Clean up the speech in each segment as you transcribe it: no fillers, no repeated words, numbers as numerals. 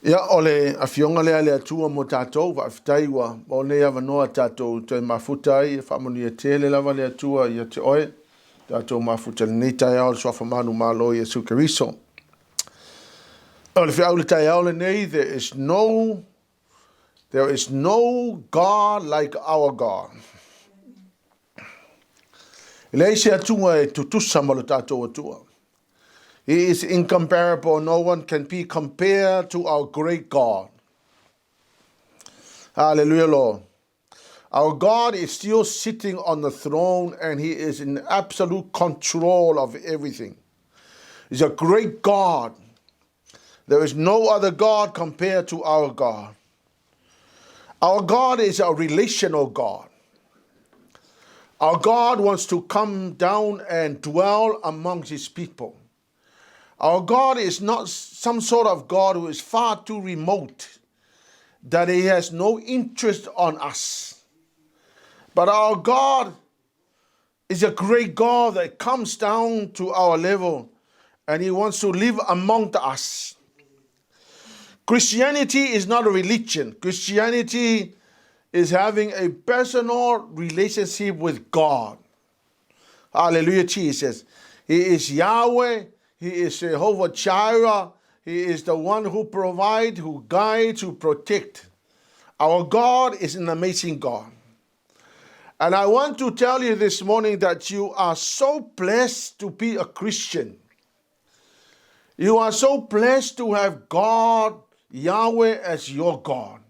Ia ole a fionga le atua mo tātou wa awhitaiwa o ne awa noa tātou te mafuta ai e whamoni e tele lava le atua i te oe tātou mafuta nei tai au so whamanu malo i Yesu Keriso. Ole whiau le tai au le nei, there is no God like our God. Lei se atua e tutusa mo le tātou atua. He is incomparable. No one can be compared to our great God. Hallelujah, Lord. Our God is still sitting on the throne and he is in absolute control of everything. He's a great God. There is no other God compared to our God. Our God is a relational God. Our God wants to come down and dwell amongst his people. Our God is not some sort of God who is far too remote, that he has no interest on us. But our God is a great God that comes down to our level and he wants to live among us. Christianity is not a religion. Christianity is having a personal relationship with God. Hallelujah, Jesus. He is Yahweh. He is Jehovah Jireh. He is the one who provides, who guides, who protects. Our God is an amazing God. And I want to tell you this morning that you are so blessed to be a Christian. You are so blessed to have God, Yahweh, as your God.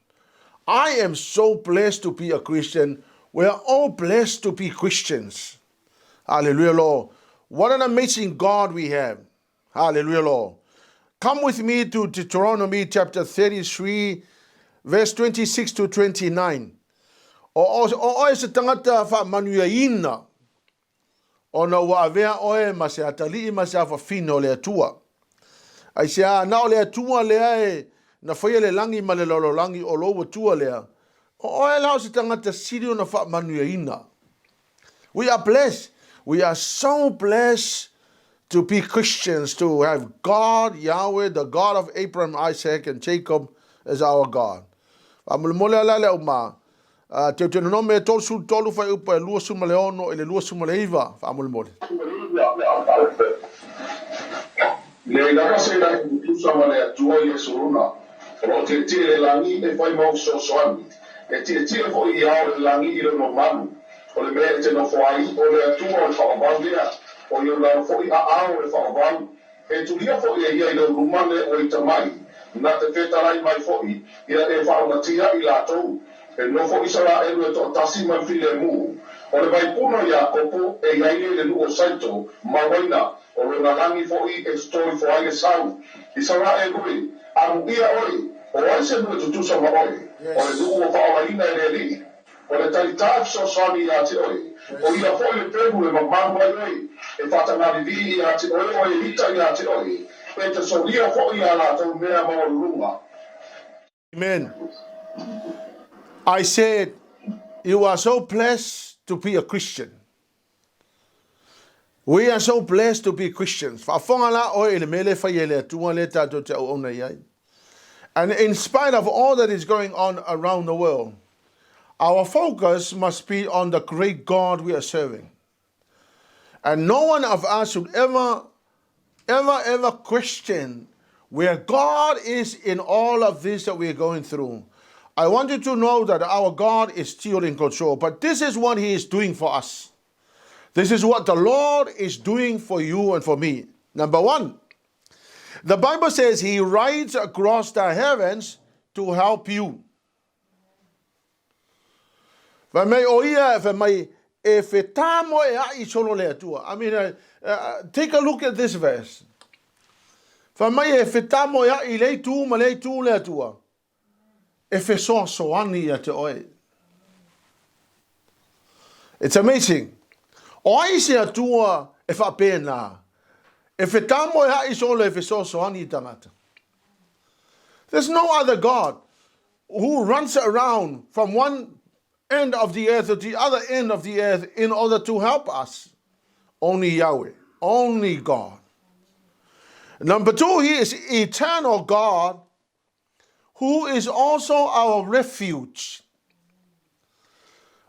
I am so blessed to be a Christian. We are all blessed to be Christians. Hallelujah, Lord. What an amazing God we have. Hallelujah, Lord. Come with me to Deuteronomy chapter 33, verse 26 to 29. O se tangata wha manuia ina. O na wa avea oe ma se atali ma se awa fino le atua. Ai se a nao le atua lea e na whaia le langi ma le lolo langi o loa tua lea. O e lao se tangata siri o na wha manuia ina. We are blessed. We are so blessed to be Christians, to have God, Yahweh, the God of Abraham, Isaac, and Jacob as our God. TEUTERONOME tolu fai upa e lua suma leono e le lua suma leiva. Le ngaka se na kutusa male atua i soruna. Ro te le langi e fai mau soani. E te fo i ao le langi i le no manu. O le mea te no fai o le atua o le whakabandea. O yo la fo i ao le whakaband. E tulia fo i ia i le rumane o i tamai. Na te whetarai mai fo i. Ia e whaungatia i la tou. E no fo i sara e lue to tasi man file mu. O le vai puno ia kopo e iaile le luo saito mawaina. O le ngalangi fo i e stoi fo ai e sau. I sara e lue. Amu ia oi. O ai se lue tutusa ma oi. O le luo whaomaina e le li. O le taritaf so sani ia te oi. O ia fo i le pegu e mamamu ai oi. E whatanari vi ia te oi o e hita ia te oi. E te so lia fo i ala tau mea mao runga. Amen. I said, you are so blessed to be a Christian. We are so blessed to be Christians. And in spite of all that is going on around the world, our focus must be on the great God we are serving. And no one of us should ever question where God is in all of this that we are going through. I want you to know that our God is still in control, but this is what he is doing for us. This is what the Lord is doing for you and for me. Number one, the Bible says he rides across the heavens to help you. I mean, take a look at this verse. It's amazing. There's no other God who runs around from one end of the earth to the other end of the earth in order to help us. Only Yahweh, only God. Number two, he is eternal God who is also our refuge.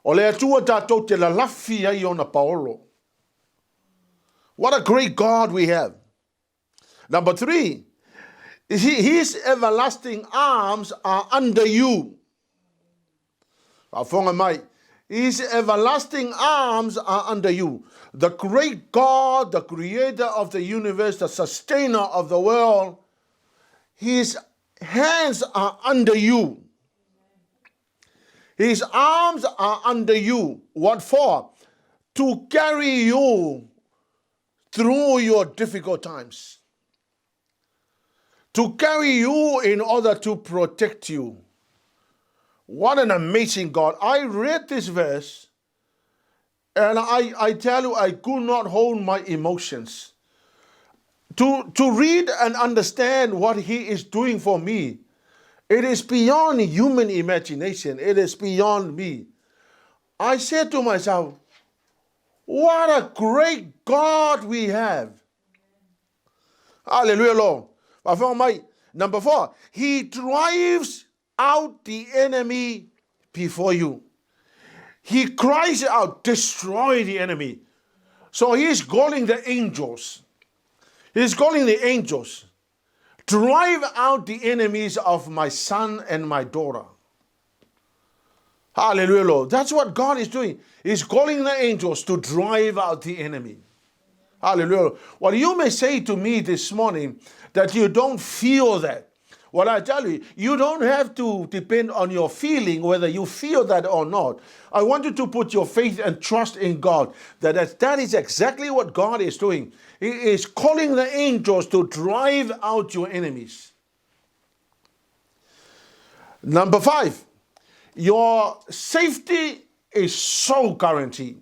O le atua tātou te lalafi ai ona Paulo. What a great God we have. Number 3, his everlasting arms are under you. Whafonga mai. His everlasting arms are under you. The great God, the creator of the universe, the sustainer of the world, his hands are under you. His arms are under you. What for? To carry you through your difficult times. To carry you in order to protect you. What an amazing God. I read this verse and I tell you, I could not hold my emotions. To read and understand what he is doing for me, it is beyond human imagination. It is beyond me. I said to myself, what a great God we have. Hallelujah, Lord. Number 4, he drives out the enemy before you. He cries out, destroy the enemy. So he's calling the angels. He's calling the angels. Drive out the enemies of my son and my daughter. Hallelujah, Lord. That's what God is doing. He's calling the angels to drive out the enemy. Hallelujah. Well, you may say to me this morning that you don't feel that. Well, I tell you, you don't have to depend on your feeling whether you feel that or not. I want you to put your faith and trust in God. That is exactly what God is doing. He is calling the angels to drive out your enemies. Number 5, your safety is so guaranteed.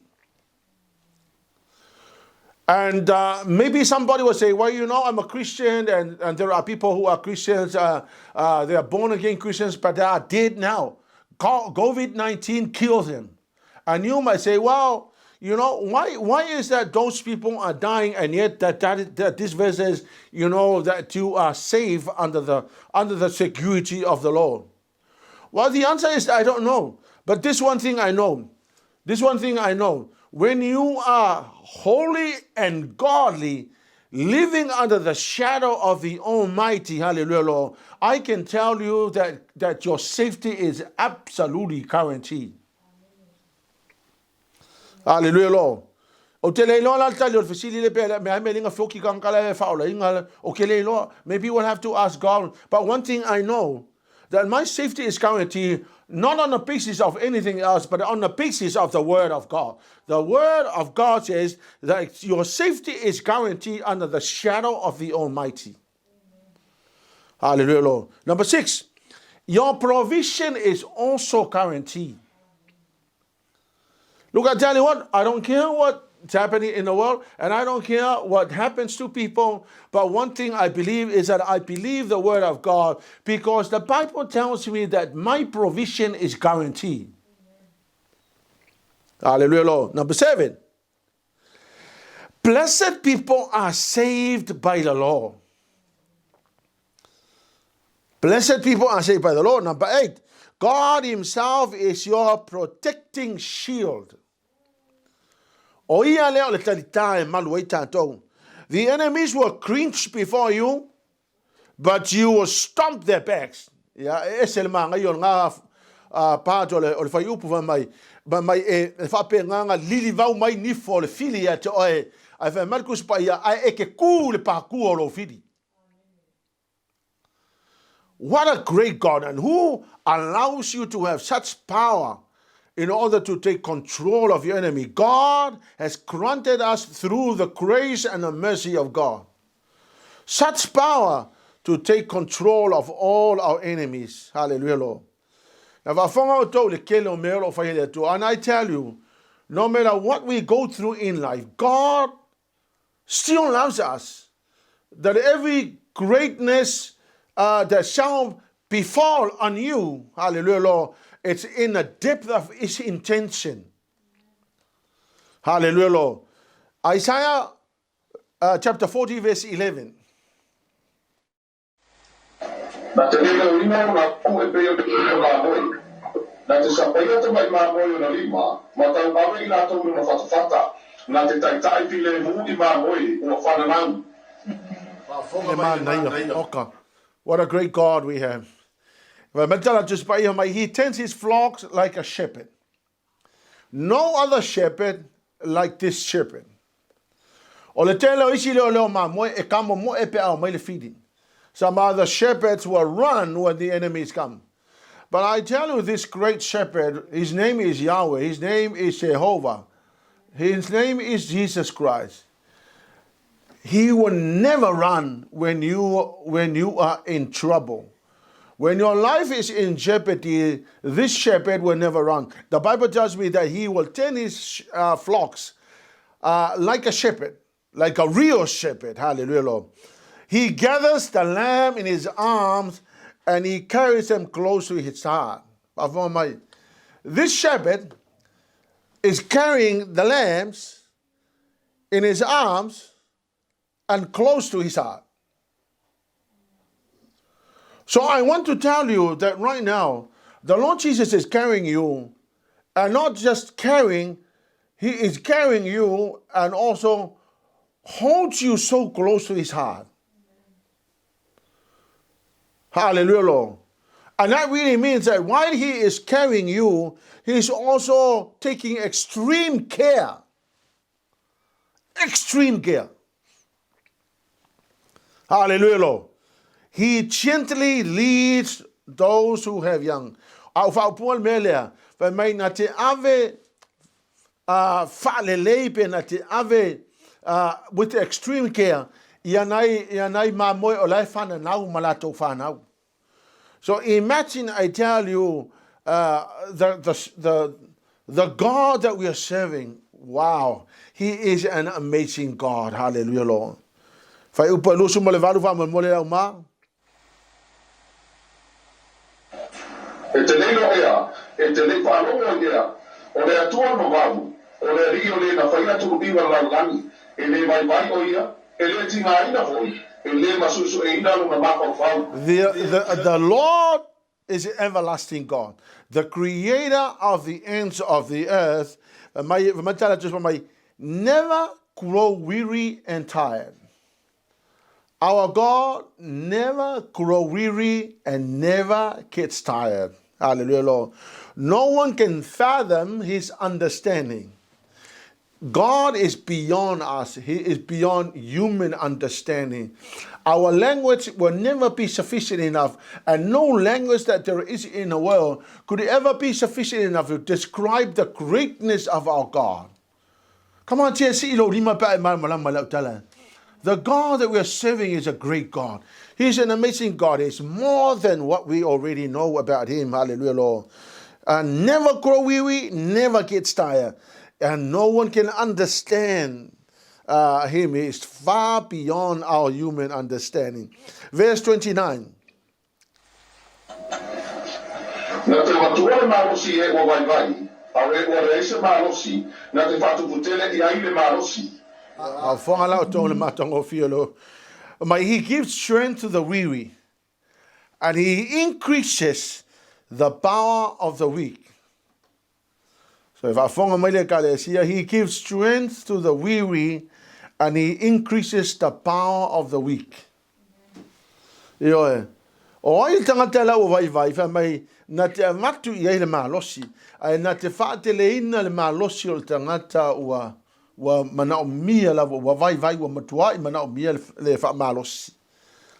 And maybe somebody will say, well, you know, I'm a Christian, and there are people who are Christians, they are born again Christians, but they are dead now. COVID-19 killed them. And you might say, well, you know, why is that those people are dying, and yet that this verse says, you know, that you are safe under the security of the Lord? Well, the answer is I don't know. But this one thing I know. When you are holy and godly, living under the shadow of the Almighty, hallelujah, Lord, I can tell you that your safety is absolutely guaranteed. Hallelujah, Lord. Maybe we'll have to ask God. But one thing I know, that my safety is guaranteed, not on the basis of anything else, but on the basis of the Word of God. The Word of God says that your safety is guaranteed under the shadow of the Almighty. Hallelujah, Lord. Number 6, your provision is also guaranteed. Look, I tell you what, I don't care what's happening in the world, and I don't care what happens to people, but one thing I believe is that I believe the Word of God, because the Bible tells me that my provision is guaranteed. Hallelujah, Lord. Number 7, blessed people are saved by the Lord. Blessed people are saved by the Lord. Number 8, God himself is your protecting shield. The enemies will cringe before you, but you will stomp their backs. Ya esel manga yon nga pa to le fa yupu va mai ba mai e fa pe nga lili va mai ni fo le filia to e ai fa Marcus pa ya ai ke ku le pa ku lo fidi. What a great God, and who allows you to have such power in order to take control of your enemy. God has granted us through the grace and the mercy of God such power to take control of all our enemies. Hallelujah, Lord. And I tell you, no matter what we go through in life, God still loves us. That every greatness that shall befall on you, hallelujah, Lord, it's in the depth of his intention. Hallelujah, Lord. Isaiah chapter 40, verse 11. Na te lele o lima na ku e pe o la moi. Na te sapaia te mai ma moi na lima, ma tau ame I la tau na fatafata. Na te taitai pile mu I ma moi o whananang. What a great God we have. He tends his flocks like a shepherd. No other shepherd like this shepherd. Some other shepherds will run when the enemies come. But I tell you, this great shepherd, his name is Yahweh, his name is Jehovah, his name is Jesus Christ. He will never run when you are in trouble. When your life is in jeopardy, this shepherd will never run. The Bible tells me that he will tend his flocks like a shepherd, like a real shepherd. Hallelujah, Lord. He gathers the lamb in his arms and he carries them close to his heart. This shepherd is carrying the lambs in his arms and close to his heart. So I want to tell you that right now, the Lord Jesus is carrying you, and not just carrying, he is carrying you and also holds you so close to his heart. Hallelujah, Lord. And that really means that while he is carrying you, he is also taking extreme care. Extreme care. Hallelujah, Lord. He gently leads those who have young. With extreme care, so imagine, I tell you, the God that we are serving. Wow, he is an amazing God. Hallelujah, Lord. E te leilo ea, e te le whanonga ea, o le atua no waru, o le ri o le na whaia turu iwa laulangi, e le mai mai o ia, e le tinga ina hoi, e le masusu e ina luna maka o whau. The Lord is an everlasting God, the creator of the ends of the earth. Never grow weary and tired. Our God never grow weary and never gets tired. Hallelujah, Lord. No one can fathom his understanding. God is beyond us. He is beyond human understanding. Our language will never be sufficient enough, and no language that there is in the world could ever be sufficient enough to describe the greatness of our God. Come on, the God that we are serving is a great God. He's an amazing God. He's more than what we already know about him. Hallelujah, Lord. And never grow weary, never gets tired. And no one can understand him. He is far beyond our human understanding. Verse 29. He gives strength to the weary, and he increases the power of the weak. So he gives strength to the weary, and he increases the power of the weak. Na te amatu I ele malosi, ai na te whaatele ina le malosi o le tangata wa mana o mia la wa vai wa matua I mana o mia le wha malosi.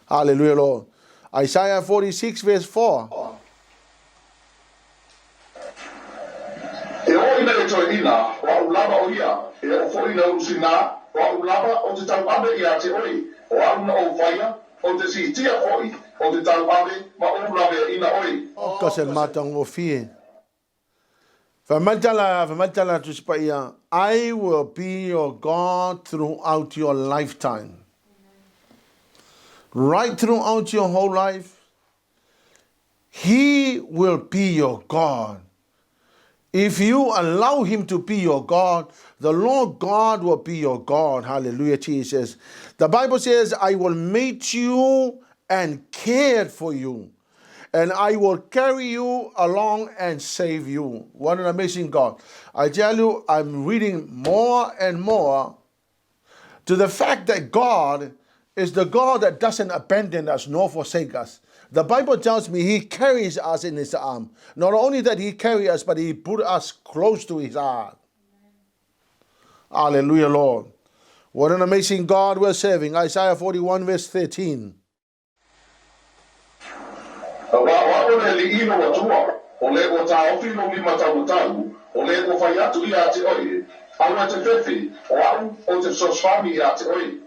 Hallelujah, Lord. Isaiah 46 verse 4. E o ina e toi ina, wa ulaba o ia, e o fo ina usina, wa ulaba o te tau abe ia te oi, o auna o whaia, o te si tia oi, o te tau abe, ma o ulabe ina oi. Because matang o fie. Famatala to spaia. I will be your God throughout your lifetime. Right throughout your whole life, he will be your God. If you allow him to be your God, the Lord God will be your God. Hallelujah, Jesus. The Bible says, I will make you and cared for you. And I will carry you along and save you. What an amazing God. I tell you, I'm reading more and more to the fact that God is the God that doesn't abandon us nor forsake us. The Bible tells me He carries us in His arm. Not only that He carries us, but He put us close to His heart. Hallelujah, Lord. What an amazing God we're serving. Isaiah 41 verse 13.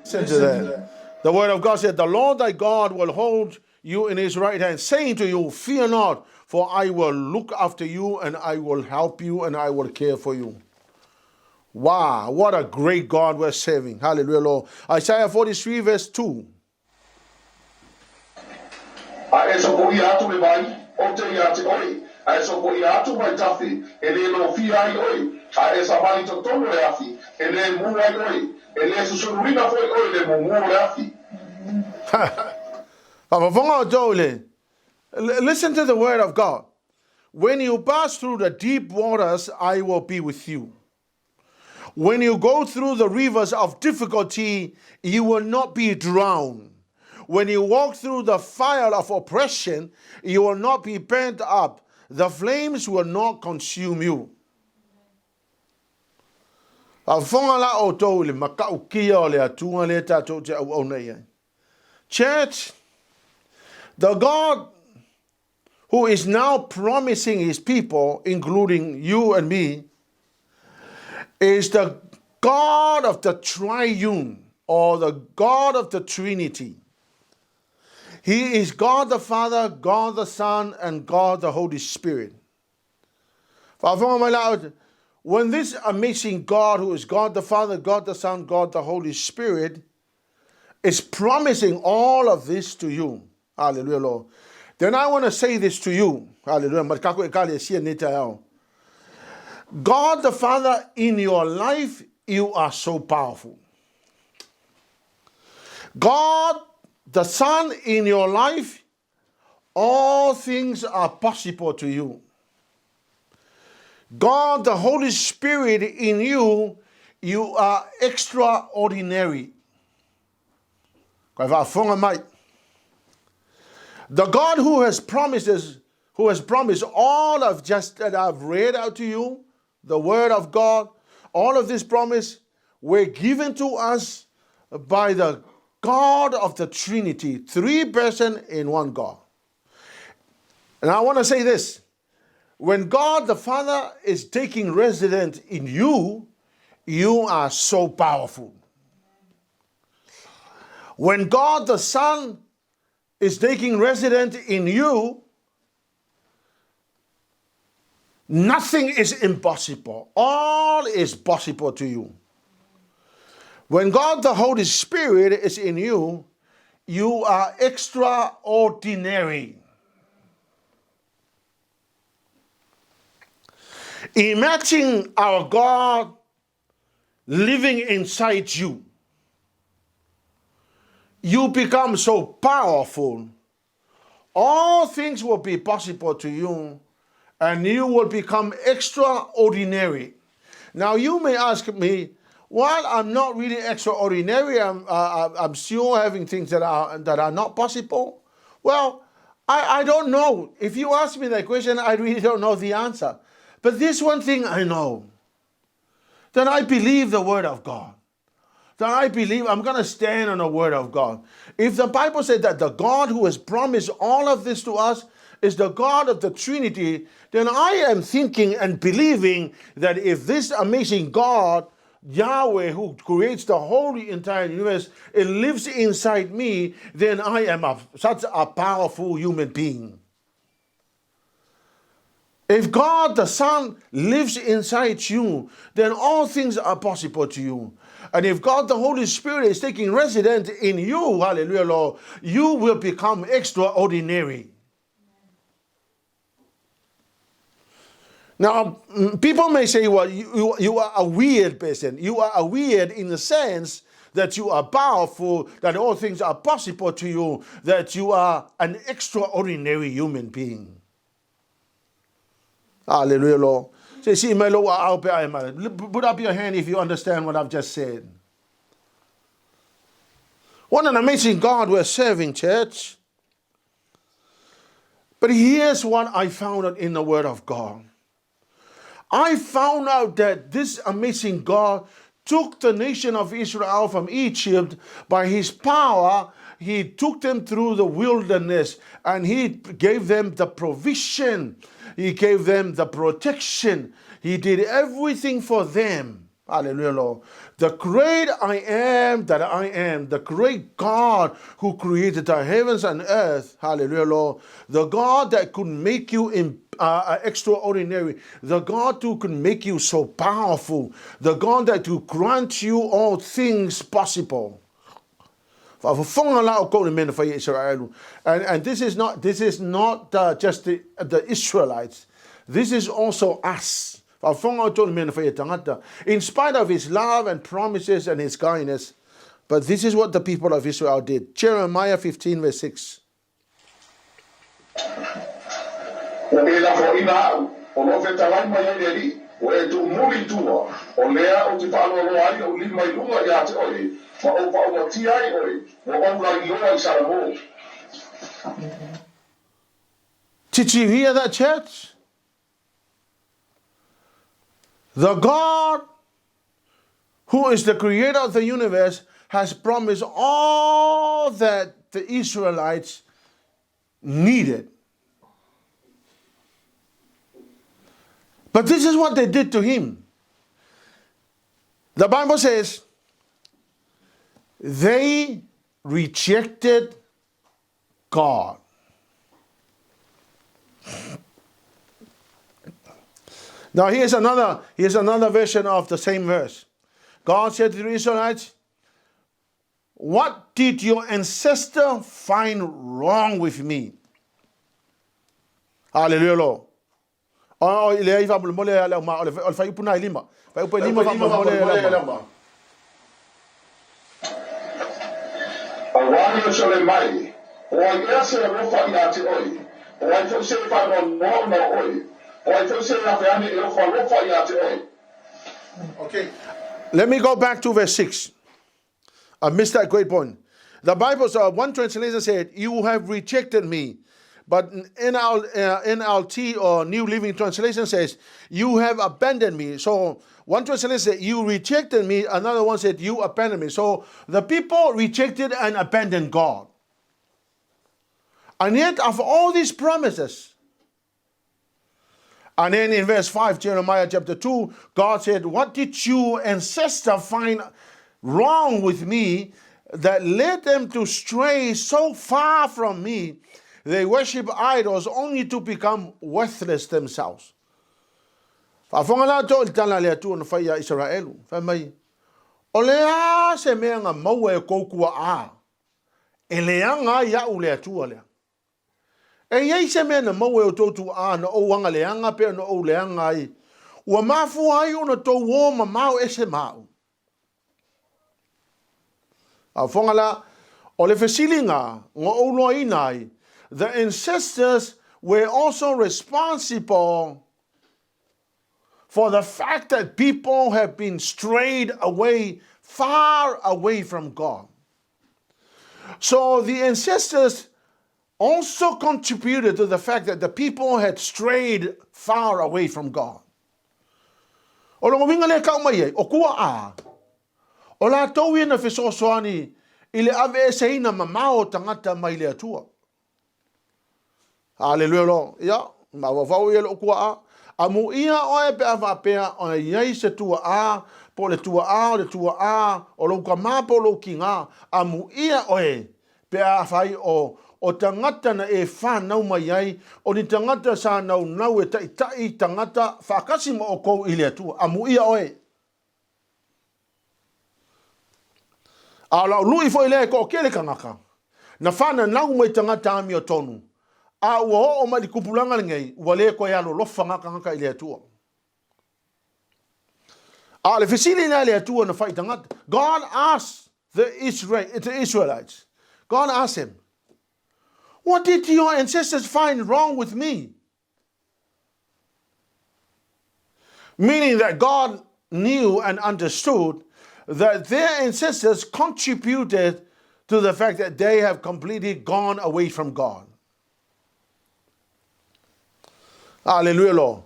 Listen to that. The word of God said, the Lord thy God will hold you in His right hand, saying to you, fear not, for I will look after you, and I will help you, and I will care for you. Wow, what a great God we're serving. Hallelujah, Lord. Isaiah 43 verse 2. Listen to the word of God. When you pass through the deep waters, I will be with you. When you go through the rivers of difficulty, you will not be drowned. When you walk through the fire of oppression, you will not be burnt up. The flames will not consume you. Church, the God who is now promising His people, including you and me, is the God of the triune, or the God of the Trinity. He is God the Father, God the Son, and God the Holy Spirit. When this amazing God, who is God the Father, God the Son, God the Holy Spirit, is promising all of this to you, hallelujah, Lord, then I want to say this to you, hallelujah. God the Father, in your life, you are so powerful. God the Son, in your life, all things are possible to you. God the Holy Spirit, in you, you are extraordinary. The God who has promised all of just that I've read out to you, the word of God, all of this promise were given to us by the God of the Trinity, 3 persons in one God. And I want to say this, when God the Father is taking residence in you, you are so powerful. When God the Son is taking residence in you, nothing is impossible. All is possible to you. When God the Holy Spirit is in you, you are extraordinary. Imagine our God living inside you. You become so powerful. All things will be possible to you, and you will become extraordinary. Now you may ask me, well, I'm not really extraordinary. I'm still having things that are not possible. Well, I don't know. If you ask me that question, I really don't know the answer. But this one thing I know, that I believe the word of God. That I believe I'm going to stand on the word of God. If the Bible said that the God who has promised all of this to us is the God of the Trinity, then I am thinking and believing that if this amazing God, Yahweh, who creates the whole entire universe, it lives inside me, then I am such a powerful human being. If God the Son lives inside you, then all things are possible to you. And if God the Holy Spirit is taking residence in you, hallelujah, Lord, you will become extraordinary. Now, people may say, well, you are a weird person. You are a weird in the sense that you are powerful, that all things are possible to you, that you are an extraordinary human being. Hallelujah, Lord. Say, see, my Lord, put up your hand if you understand what I've just said. What an amazing God we're serving, church. But here's what I found out in the Word of God. I found out that this amazing God took the nation of Israel from Egypt by his power. He took them through the wilderness and he gave them the provision. He gave them the protection. He did everything for them. Hallelujah, Lord. The great I am that I am, the great God who created the heavens and earth. Hallelujah, Lord. The God that could make you extraordinary. The God who can make you so powerful. The God that will grant you all things possible. And this is not just the Israelites. This is also us. In spite of his love and promises and his kindness, but this is what the people of Israel did. Jeremiah 15 verse 6. Did you hear that, church? The God who is the creator of the universe has promised all that the Israelites needed. But this is what they did to him. The Bible says they rejected God. Now here's another version of the same verse. God said to the Israelites, what did your ancestor find wrong with me? Hallelujah, Lord. Okay. Let me go back to verse 6. I missed that great point. The Bible, one translation said, you have rejected me. But NLT or New Living Translation says, you have abandoned me. So one translation said, you rejected me. Another one said, you abandoned me. So the people rejected and abandoned God. And yet, after all these promises, and then in verse 5, Jeremiah chapter 2, God said, what did your ancestor find wrong with me that led them to stray so far from me? They worship idols only to become worthless themselves. Whafongala to iltana lea tu na whaia Israelu. Whamai, o lea se mea ngā maua e koukua a. E lea ngā iau lea tua lea. E iei se mea na maua o tōtu a na o wanga leanga pe na o leanga ai. Ua mafu ai o na tō wō ma mau e se mau. A whongala, o le whesilinga, ngā o loa inai, the ancestors were also responsible for the fact that people have been strayed away, far away from God. So the ancestors also contributed to the fact that the people had strayed far away from God. O longo winga le kau mai o kua a. O la tau ina whesoasoani i le ave e seina mamao tangata mai le atua. Hallelujah lo. Ia, ma wawau ia lo kua a. A mu ia oe pe awa pea o iei se tua a, po le tua a, o lo ka mapo lo ki ngā. A mu ia oe pe a whai o tangata na e whanau mai ai, o ni tangata sa nau e tai tangata whakasi mo o kou i le atua. A mu ia oe. A lau lui fo i lea ko o kele kangaka. Na whana nau mai tangata ami o tonu. A ua o mai kupulanga ngei, ua lea ko e alo lofa ngaka i le atua. A le whisili na le atua na whai tangata. God asked the Israelites. God asked him, what did your ancestors find wrong with me? Meaning that God knew and understood that their ancestors contributed to the fact that they have completely gone away from God. Hallelujah, Lord.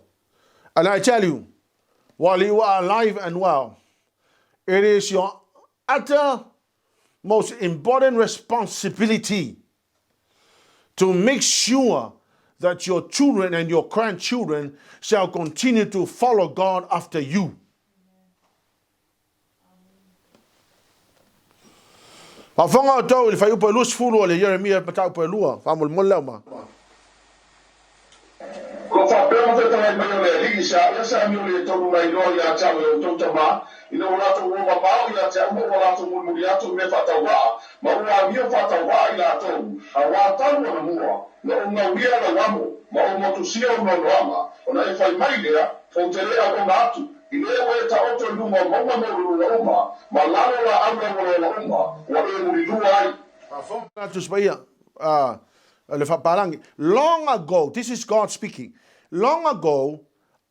And I tell you, while you are alive and well, it is your utter most important responsibility to make sure that your children and your grandchildren shall continue to follow God after you. Whawhanga tau ili whaiupa ilus fulu o le IEREMIA patau pa ilua, whamul molau ma. Ko whapea mo te tangai mai o le ligi sa sa mi o le tonu mai no ia tau e o tautama, ina o lato o mapao ia tau mo o lato mulmuri atu me whatauwa, ma ua mio whatauwa i lato, a wā tanu ana mua, na o ngā wia na wamo, ma o motusia o no noama, o na e whai mai lea, o te lea o ngā atu, i lea o e ta oto i luma maunga moru na uma, ma lalo la amra mo na uma, wa e muri lua ai. Long ago, this is God speaking. Long ago,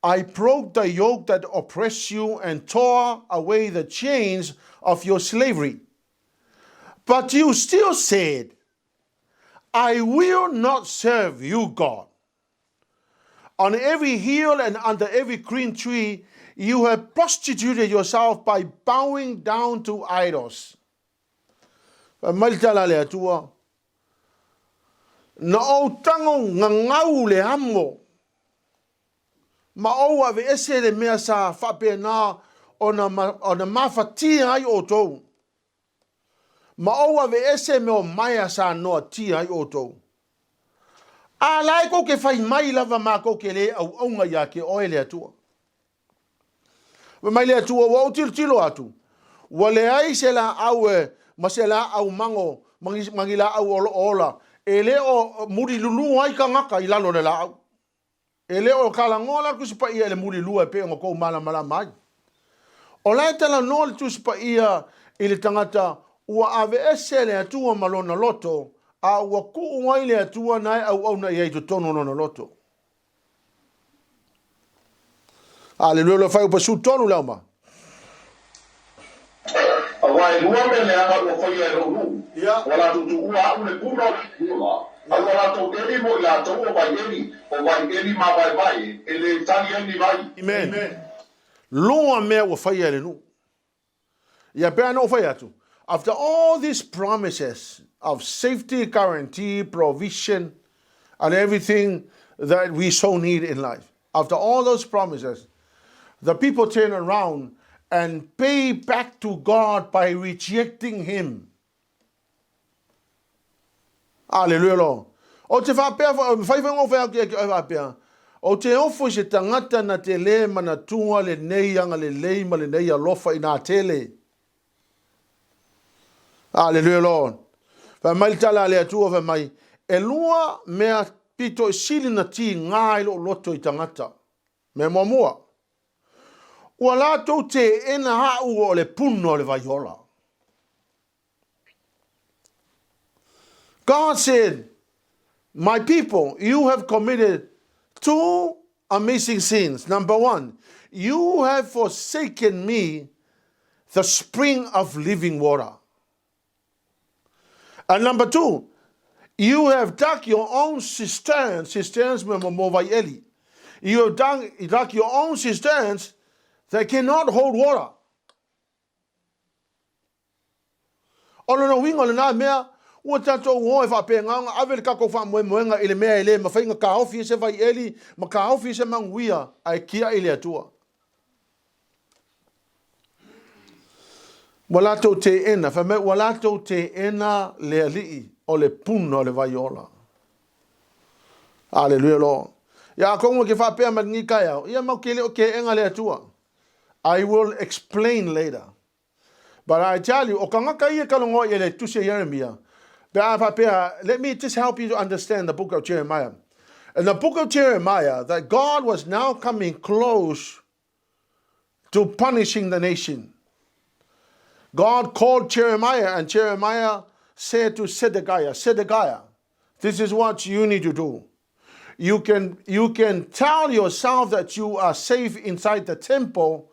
I broke the yoke that oppressed you and tore away the chains of your slavery. But you still said, I will not serve you, God. On every hill and under every green tree, you have prostituted yourself by bowing down to idols. Na o tango ngangau le hamo. Ma o ave ese le mea sa whape na o na mawhatia ai o tou. Ma o ave ese me o maia sa noa tia ai o tou. A lai ko ke whai mai lava ma ko ke le au aunga ia ke oe le atua. Mai le atua wa o tilo atu. Wa le ai se la au ma se la au mango mangi la au ola. E le o muri lulu ai ka ngaka i lalo le lau. E le o kalangola kusipa ia le muri lua pe o kou mala mai. O lai tala no le tusipa ia i le tangata ua ave ese le atua malona loto a ua kuu wai le atua nai au na iei to tono no loto. Hallelujah, lo fai upa su tonu lau ma. Awai lua me le anga ua whai e ronu. Wala tutu ua au le puna ua. Wala to eri mo ia to o vai eri ma vai e le tani ani vai. Amen. Lua mea ua whai ele nu. Ia pēr no whai atu. After all these promises of safety, guarantee, provision, and everything that we so need in life, after all those promises, the people turn around and pay back to God by rejecting Him. Hallelujah, Lord. O te whapea, whaiwhango whea ki e whapea. O te ofo se tangata na te le mana tunga le nei anga le leima le nei alofa i nā tele. Hallelujah, Lord. Whamai tala le atua whamai. E lua mea pito i sili na ti ngā ilo loto i tangata. Me mua. Ua lātou te ena hau o le puno le vaiola. God said, my people, you have committed two amazing sins. Number one, you have forsaken me, the spring of living water. And number two, you have dug your own cisterns me mo vai eli. You have dug your own cisterns that cannot hold water. Olo no wingo le na mea, ua tatou o e whapenganga, awe le kako whamoenga ile mea ile, ma whainga ka hawhi se vai eli, ma ka hawhi se manguia, ai kia ile atua. Walato te ena, walato te ena le alii, o le puna o le vaiola. Hallelujah, Lord. Ia kongo ke whapea maringi kai au, ia mau ke leo ke enga le atua. I will explain later. But I tell you, o kangaka ia kalongo ia le TUSI IEREMIA. Let me just help you to understand the book of Jeremiah. In the book of Jeremiah, that God was now coming close to punishing the nation. God called Jeremiah, and Jeremiah said to Zedekiah, this is what you need to do. You can tell yourself that you are safe inside the temple,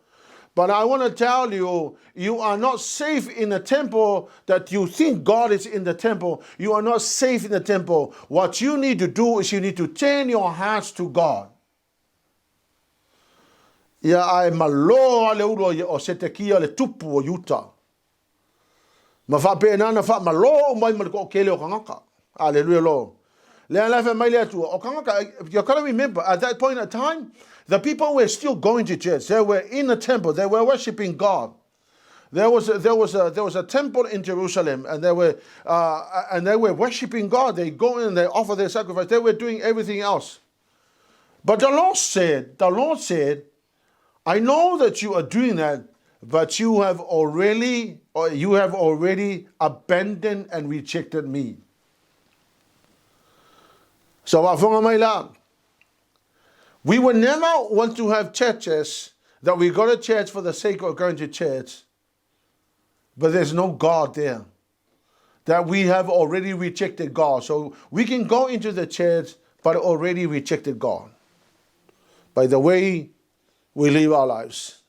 but I want to tell you, you are not safe in the temple that you think God is in the temple. You are not safe in the temple. What you need to do is you need to turn your hearts to God. Ya ai malo le ulo o Setekia le TUPU o Utah. Ma fa pena na fa malo mai mal ko kele o kangaka. Hallelujah lo. Le la fa mai le tu o kangaka. You gotta remember at that point in time, the people were still going to church. They were in the temple. They were worshiping God. There was a temple in Jerusalem, and they were worshiping God. They go in and they offer their sacrifice. They were doing everything else. But the Lord said, I know that you are doing that, but you have already abandoned and rejected me. So we would never want to have churches that we go to church for the sake of going to church, but there's no God there. That we have already rejected God. So we can go into the church, but already rejected God by the way we live our lives.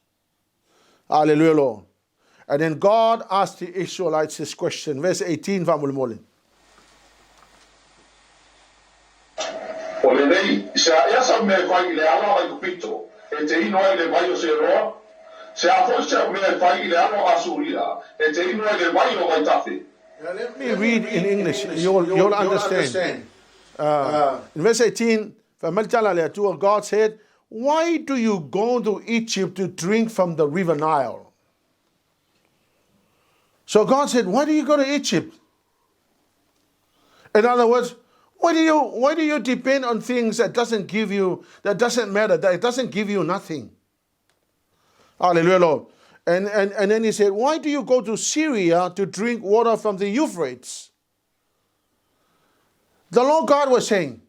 Hallelujah, Lord. And then God asked the Israelites this question. Verse 18, Famul Molin. Let me read in English. You'll understand. In verse 18, God said, why do you go to Egypt to drink from the river Nile? So God said, why do you go to Egypt? In other words, why do you depend on things that doesn't matter, that it doesn't give you nothing? Hallelujah, Lord. And then he said, why do you go to Syria to drink water from the Euphrates? The Lord God was saying,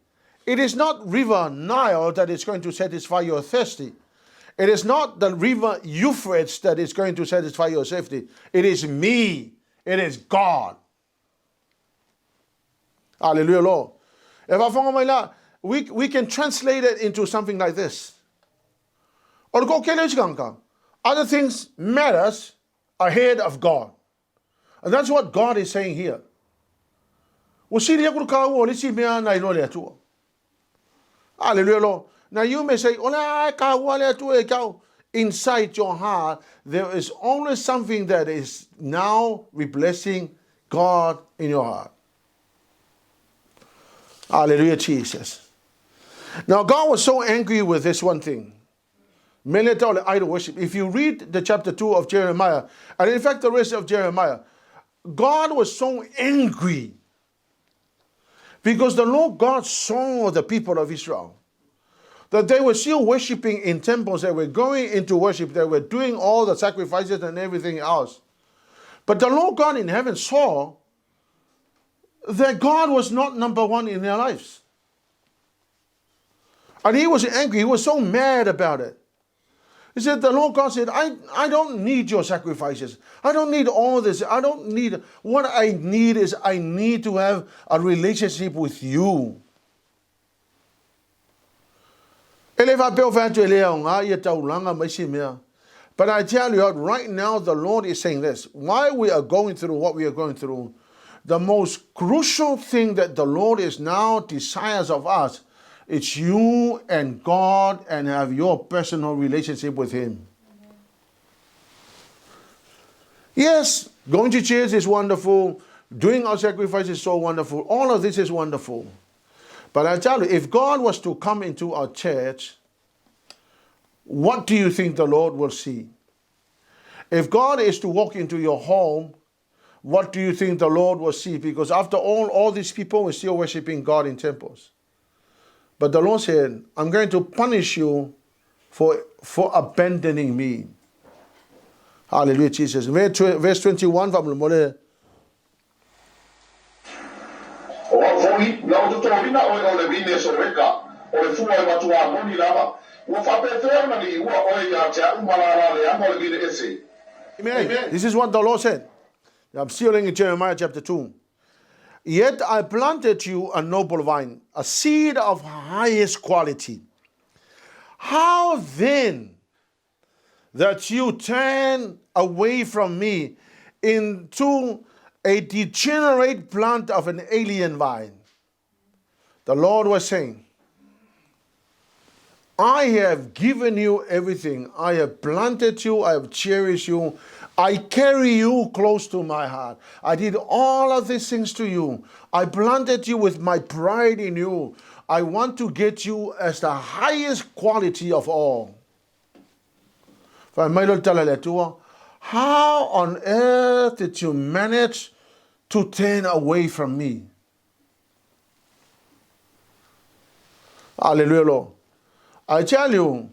it is not river Nile that is going to satisfy your thirsty. It is not the river Euphrates that is going to satisfy your safety. It is me. It is God. Hallelujah, Lord. We can translate it into something like this. Other things matters ahead of God. And that's what God is saying here. Hallelujah, Lord. Now you may say, inside your heart, there is only something that is now replacing God in your heart. Hallelujah, Jesus. Now God was so angry with this one thing. Idol worship. If you read the chapter 2 of Jeremiah, and in fact the rest of Jeremiah, God was so angry because the Lord God saw the people of Israel, that they were still worshiping in temples, they were going into worship, they were doing all the sacrifices and everything else. But the Lord God in heaven saw that God was not number one in their lives. And he was angry, he was so mad about it. He said, the Lord God said, I don't need your sacrifices. I don't need all this. What I need is I need to have a relationship with you. But I tell you, right now the Lord is saying this. Why we are going through what we are going through, the most crucial thing that the Lord is now desires of us, it's you and God and have your personal relationship with Him. Yes, going to church is wonderful. Doing our sacrifice is so wonderful. All of this is wonderful. But I tell you, if God was to come into our church, what do you think the Lord will see? If God is to walk into your home, what do you think the Lord will see? Because after all these people were still worshiping God in temples. But the Lord said, I'm going to punish you for abandoning me. Hallelujah, Jesus. Verse 21, Amen. This is what the Lord said. I'm still in Jeremiah chapter 2. Yet I planted you a noble vine, a seed of highest quality. How then that you turn away from me into a degenerate plant of an alien vine? The Lord was saying, I have given you everything. I have planted you. I have cherished you. I carry you close to my heart. I did all of these things to you. I planted you with my pride in you. I want to get you as the highest quality of all. How on earth did you manage to turn away from me? Hallelujah, Lord. I tell you,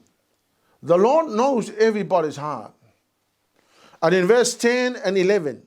the Lord knows everybody's heart. And in verse 10 and 11.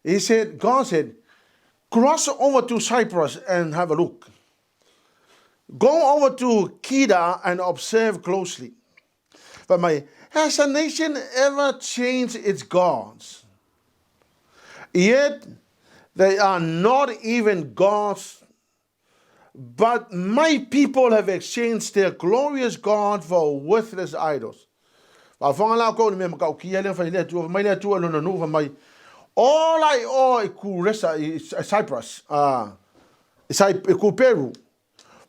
He said, God said, cross over to Cyprus and have a look. Go over to Kedar and observe closely. But has a nation ever changed its gods? Yet they are not even gods, but my people have exchanged their glorious God for worthless idols. All I owe is Cyprus, Peru.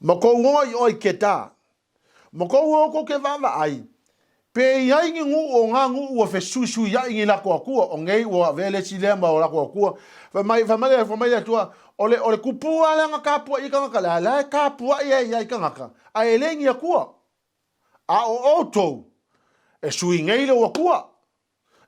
Mako woi oi keta. Mako wo ko ke vava ai. Pe yai ngu o nga ngu o fe susu ya ngi la ko ku o ngai o vele silema o la ko ku. Fa mai tua ole kupu ala nga kapu I ka kala la kapu ya ka ka. A elengi ku. A o auto. E sui ngai lo ku.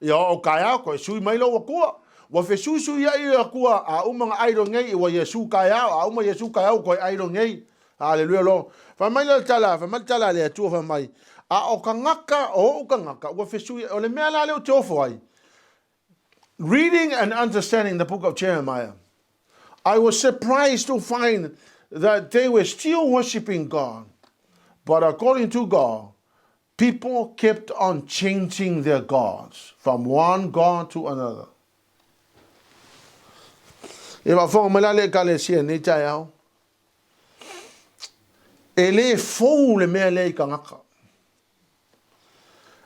Ya o kaya ko sui mai lo ku. Wa fe susu ya ku a umanga ai ro ngai o Yesu kaya a uma Yesu kaya ko ai ro ngai. Hallelujah, Lord. Famai tala le tu famai. A o kangaka o kangaka wa fesu o le mela le tu foi. Reading and understanding the book of Jeremiah, I was surprised to find that they were still worshiping God. But according to God, people kept on changing their gods from one God to another. If I found Malale Kalesia Nitayao,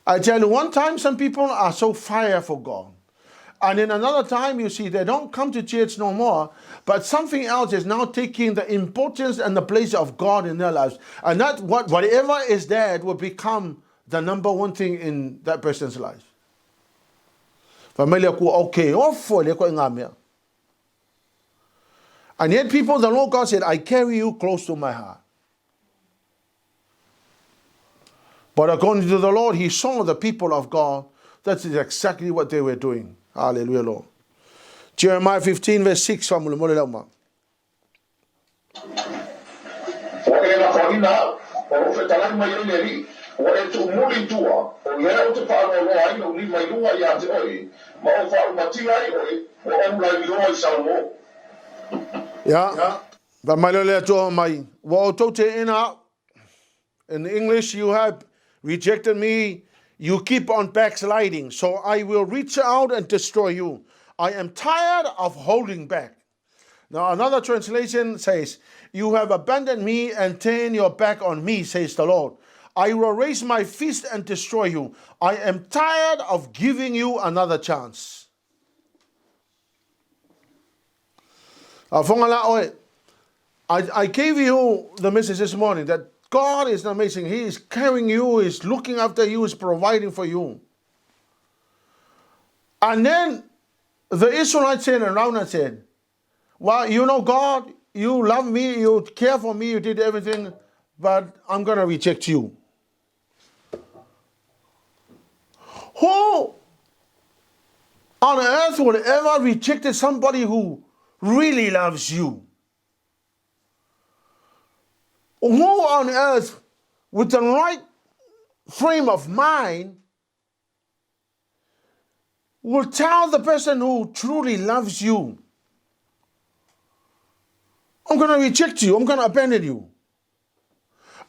I tell you, one time some people are so fire for God. And in another time, you see, they don't come to church no more, but something else is now taking the importance and the place of God in their lives. And that whatever is there will become the number one thing in that person's life. And yet people, the Lord God said, I carry you close to my heart. But according to the Lord, he saw the people of God. That is exactly what they were doing. Hallelujah, Lord. Jeremiah 15 verse 6. Yeah. In English, you have rejected me, you keep on backsliding, so I will reach out and destroy you. I am tired of holding back. Now another translation says, you have abandoned me and turned your back on me, says the Lord. I will raise my fist and destroy you. I am tired of giving you another chance. I gave you the message this morning that God is amazing. He is carrying you, He is looking after you, He is providing for you. And then the Israelites turned around and said, well, you know, God, you love me, you care for me, you did everything, but I'm going to reject you. Who on earth will ever reject somebody who really loves you? Who on earth with the right frame of mind will tell the person who truly loves you, I'm going to reject you, I'm going to abandon you?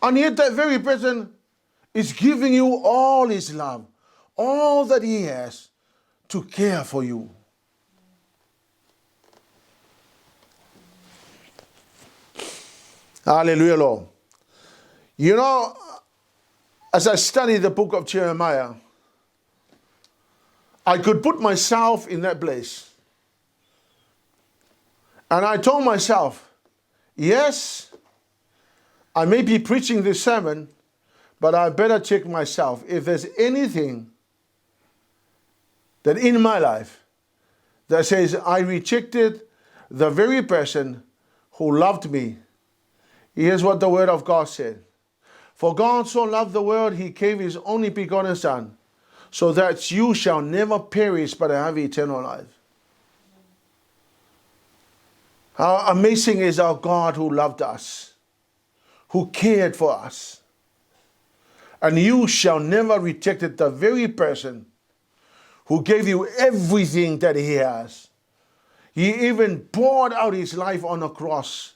And yet that very person is giving you all his love, all that he has to care for you. Hallelujah, Lord. You know, as I study the book of Jeremiah, I could put myself in that place. And I told myself, yes, I may be preaching this sermon, but I better check myself. If there's anything that in my life that says I rejected the very person who loved me, here's what the word of God said. For God so loved the world, he gave his only begotten Son, so that you shall never perish but have eternal life. How amazing is our God who loved us, who cared for us. And you shall never reject the very person who gave you everything that he has. He even poured out his life on a cross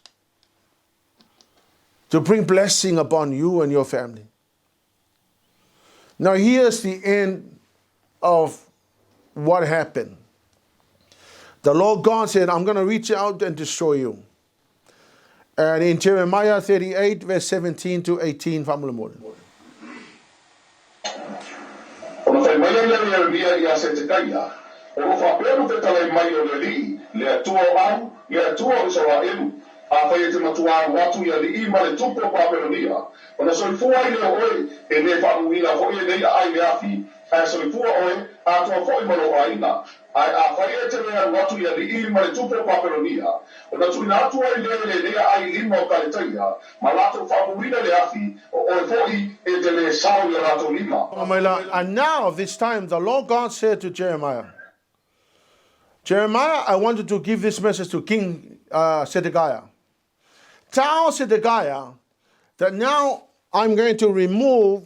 to bring blessing upon you and your family. Now here's the end of what happened. The Lord God said, I'm going to reach out and destroy you. And in Jeremiah 38, verse 17 to 18, family morning. A fayete matua watu ya liima le tupo papelonia. Ona soifua ile oe e ne whamuina fo ile nei ai leafi. A soifua oe a tua fo imalo aina. A fayete lea watu ya liima le tupo papelonia. Ona tuina atua ile lea ai lima o kaletaia. Malato whamuina leafi oe fo I e te le sao ya rato lima. And now this time the Lord God said to Jeremiah, Jeremiah, I wanted to give this message to King Zedekiah. Tell Zedekiah that now I'm going to remove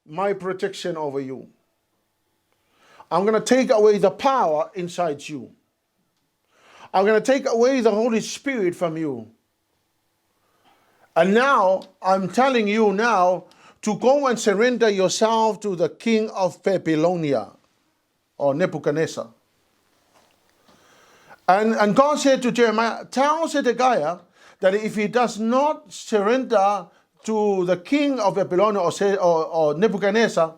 my protection over you. I'm going to take away the power inside you. I'm going to take away the Holy Spirit from you. And now I'm telling you now to go and surrender yourself to the king of Babylonia or Nebuchadnezzar. And God said to Jeremiah, tell Zedekiah that if he does not surrender to the king of Babylon or Nebuchadnezzar,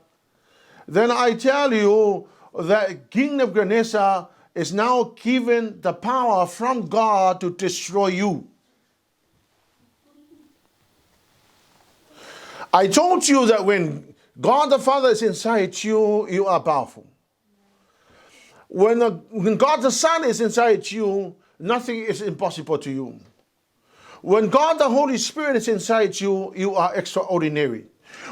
then I tell you that King Nebuchadnezzar is now given the power from God to destroy you. I told you that when God the Father is inside you, you are powerful. When God the Son is inside you, nothing is impossible to you. When God the Holy Spirit is inside you, you are extraordinary.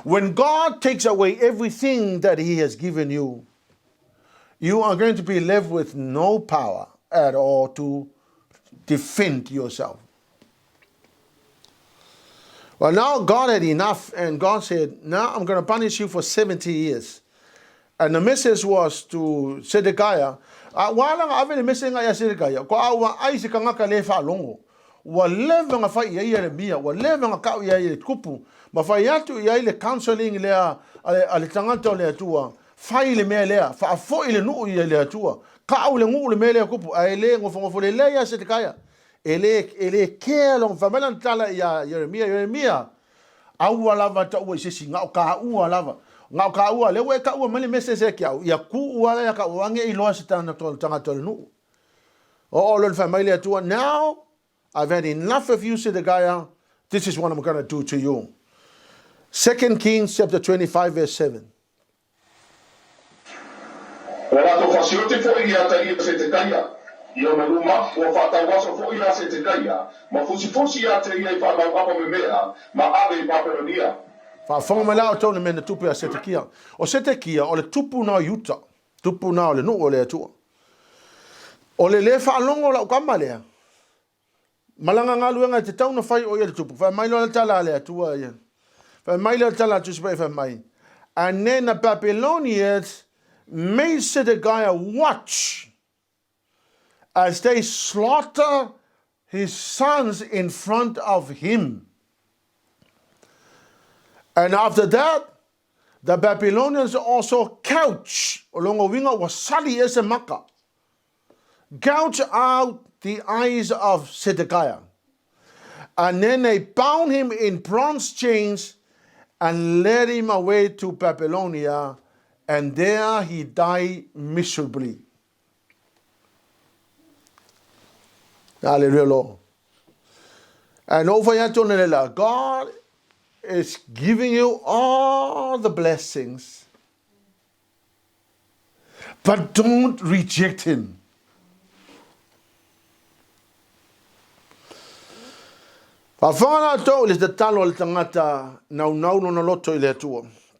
When God takes away everything that he has given you, you are going to be left with no power at all to defend yourself. Well, now God had enough, and God said, now I'm going to punish you for 70 years. And the message was to Zedekiah, wala nga avele message nga ya Zedekiah, ko awa ai se kanga ka le fa longo. Wa leve nga fa ya IEREMIA, wa leve nga ka ya TUPU, ma fa ya tu ya ile counseling le ale tangata le tua, fa ile me le, fa fo ile no ile le tua. Ka ule ngu le me le kupu, ai le ngofo le ya Zedekiah. Ele kelo fa melan tala ya IEREMIA. Awa lava ta o se singa ka u lava. Ngau ka ua le we ka ua mali message kia ya ku ua ya ka wange I loa sitana tanga tol nu. O lo family atua. Now I've had enough of you, Zedekiah. This is what I'm going to do to you. 2 Kings chapter 25 verse 7. Ora to fasiote fo I ata I Zedekiah. Ia maluma o fatawaso fo I Zedekiah. Ma fusi ata I fa na apa me mea ma ave Babylonia. Fa fonga la o tonu mena tupu a Zedekiah. O Zedekiah o le tupu na yuta. Tupu na o le no o le atua. O le whaalongo lau kamalea. Malanga ngā luenga te tauna whai o ia le tupu. Whai mai loa tala lea tua ia. Whai mai loa tala tusipai whai mai. And then the Babylonians made Zedekiah watch as they slaughter his sons in front of him. And after that, the Babylonians also couch, along winga was sali ese maka, gouge out the eyes of Zedekiah. And then they bound him in bronze chains and led him away to Babylonia, and there he died miserably. Hallelujah, Lord. And over here, God is giving you all the blessings, but don't reject him.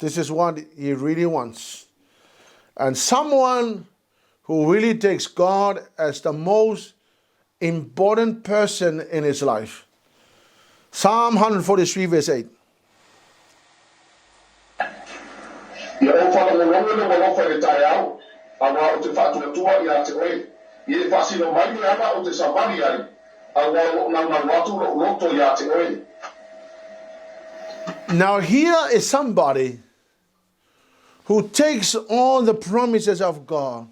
This is what he really wants. And someone who really takes God as the most important person in his life. Psalm 143 verse 8. Now here is somebody who takes all the promises of God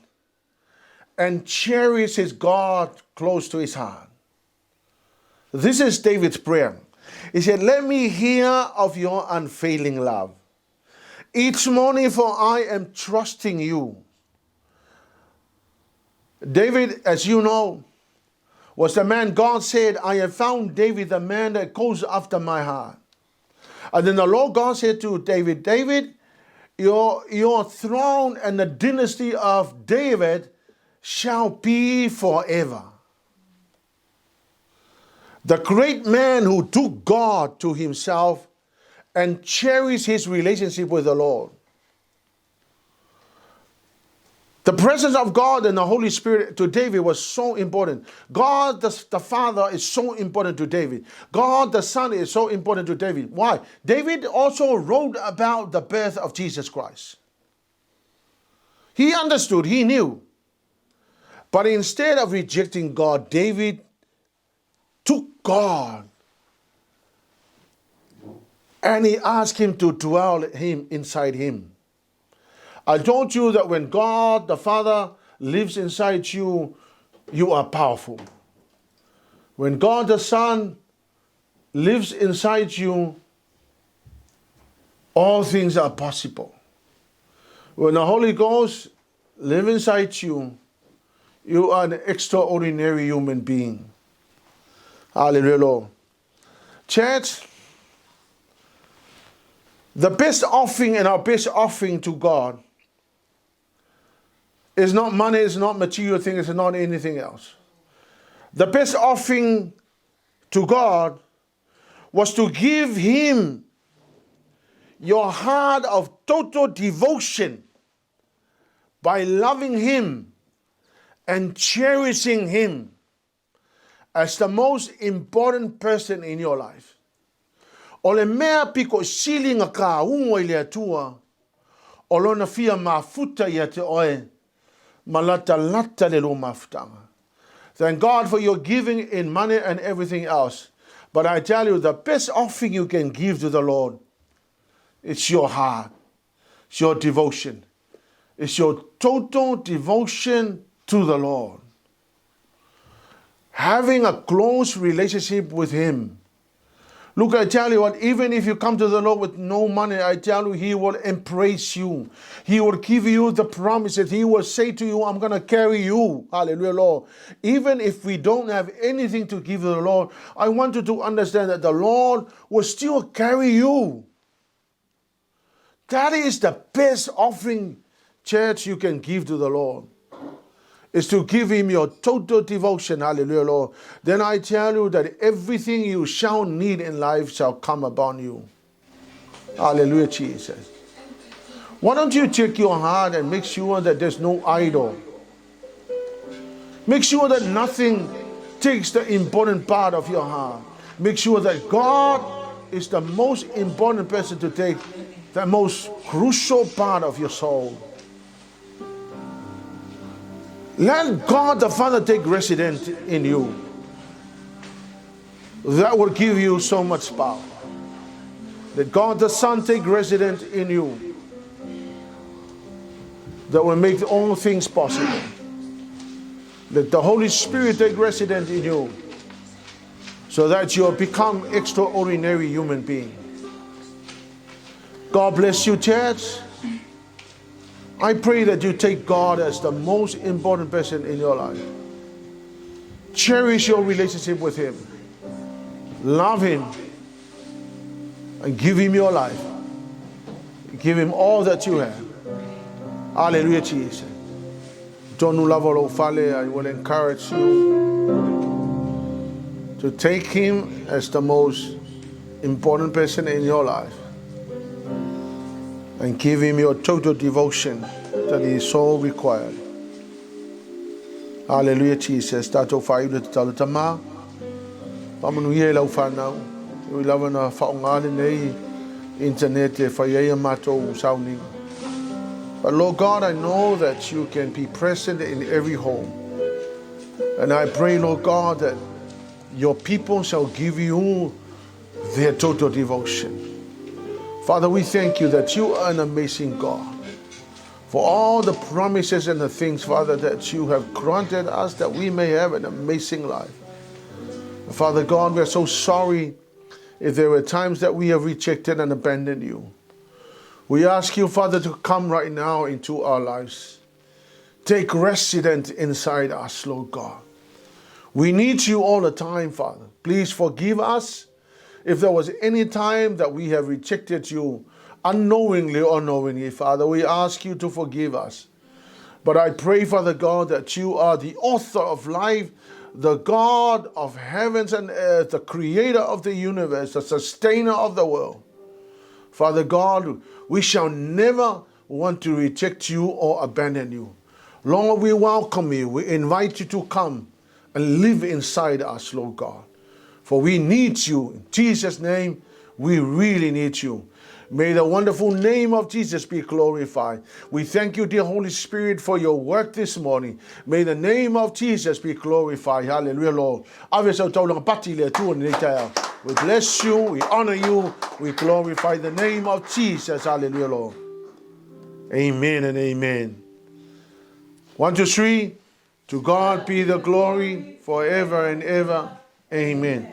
and cherishes God close to his heart. This is David's prayer. He said, let me hear of your unfailing love each morning, for I am trusting you. David, as you know, was the man God said, I have found David, the man that goes after my heart. And then the Lord God said to David, David, your throne and the dynasty of David shall be forever. The great man who took God to himself and cherished his relationship with the Lord. The presence of God and the Holy Spirit to David was so important. God the Father is so important to David. God the Son is so important to David. Why? David also wrote about the birth of Jesus Christ. He understood, he knew. But instead of rejecting God, David took God and he asked him to dwell inside him. I told you that when God the Father lives inside you, you are powerful. When God the Son lives inside you, all things are possible. When the Holy Ghost lives inside you, you are an extraordinary human being. Hallelujah, Lord. Church, the best offering and our best offering to God is not money, it's not material things, it's not anything else. The best offering to God was to give him your heart of total devotion by loving him and cherishing him as the most important person in your life. Ole mea piko silinga ka ungo ile atua, olona fia mafuta ia te oe, malata lata le lo mafutanga. Thank God for your giving in money and everything else. But I tell you, the best offering you can give to the Lord, it's your heart, it's your devotion, it's your total devotion to the Lord. Having a close relationship with him. Look, I tell you what, even if you come to the Lord with no money, I tell you, he will embrace you. He will give you the promises. He will say to you, I'm going to carry you. Hallelujah, Lord. Even if we don't have anything to give to the Lord, I want you to understand that the Lord will still carry you. That is the best offering, church, you can give to the Lord. Is to give him your total devotion. Hallelujah, Lord. Then I tell you that everything you shall need in life shall come upon you. Hallelujah, Jesus. Why don't you check your heart and make sure that there's no idol? Make sure that nothing takes the important part of your heart. Make sure that God is the most important person to take the most crucial part of your soul. Let God the Father take residence in you. That will give you so much power. Let God the Son take residence in you. That will make all things possible. Let the Holy Spirit take residence in you, so that you will become extraordinary human being. God bless you, church. I pray that you take God as the most important person in your life. Cherish your relationship with Him. Love Him. And give Him your life. Give Him all that you have. Hallelujah, Jesus. John Ulavolo Fale, I will encourage you to take Him as the most important person in your life. And give Him your total devotion that He is so required. Hallelujah, Jesus. Tato whai ura te talatama. Pamanu ia lau whanau. Ui lawa na whaongane nei internet e whaiea mātou sauning. But Lord God, I know that you can be present in every home. And I pray, Lord God, that your people shall give you their total devotion. Father, we thank you that you are an amazing God. For all the promises and the things, Father, that you have granted us that we may have an amazing life. Father God, we are so sorry if there were times that we have rejected and abandoned you. We ask you, Father, to come right now into our lives. Take residence inside us, Lord God. We need you all the time, Father. Please forgive us if there was any time that we have rejected you, unknowingly or knowingly, Father. We ask you to forgive us. But I pray, Father God, that you are the author of life, the God of heavens and earth, the creator of the universe, the sustainer of the world. Father God, we shall never want to reject you or abandon you. Lord, we welcome you. We invite you to come and live inside us, Lord God. For we need you. In Jesus' name, we really need you. May the wonderful name of Jesus be glorified. We thank you, dear Holy Spirit, for your work this morning. May the name of Jesus be glorified. Hallelujah, Lord. We bless you, we honor you, we glorify the name of Jesus. Hallelujah, Lord. Amen and amen. 1, 2, 3. To God be the glory forever and ever. Amen.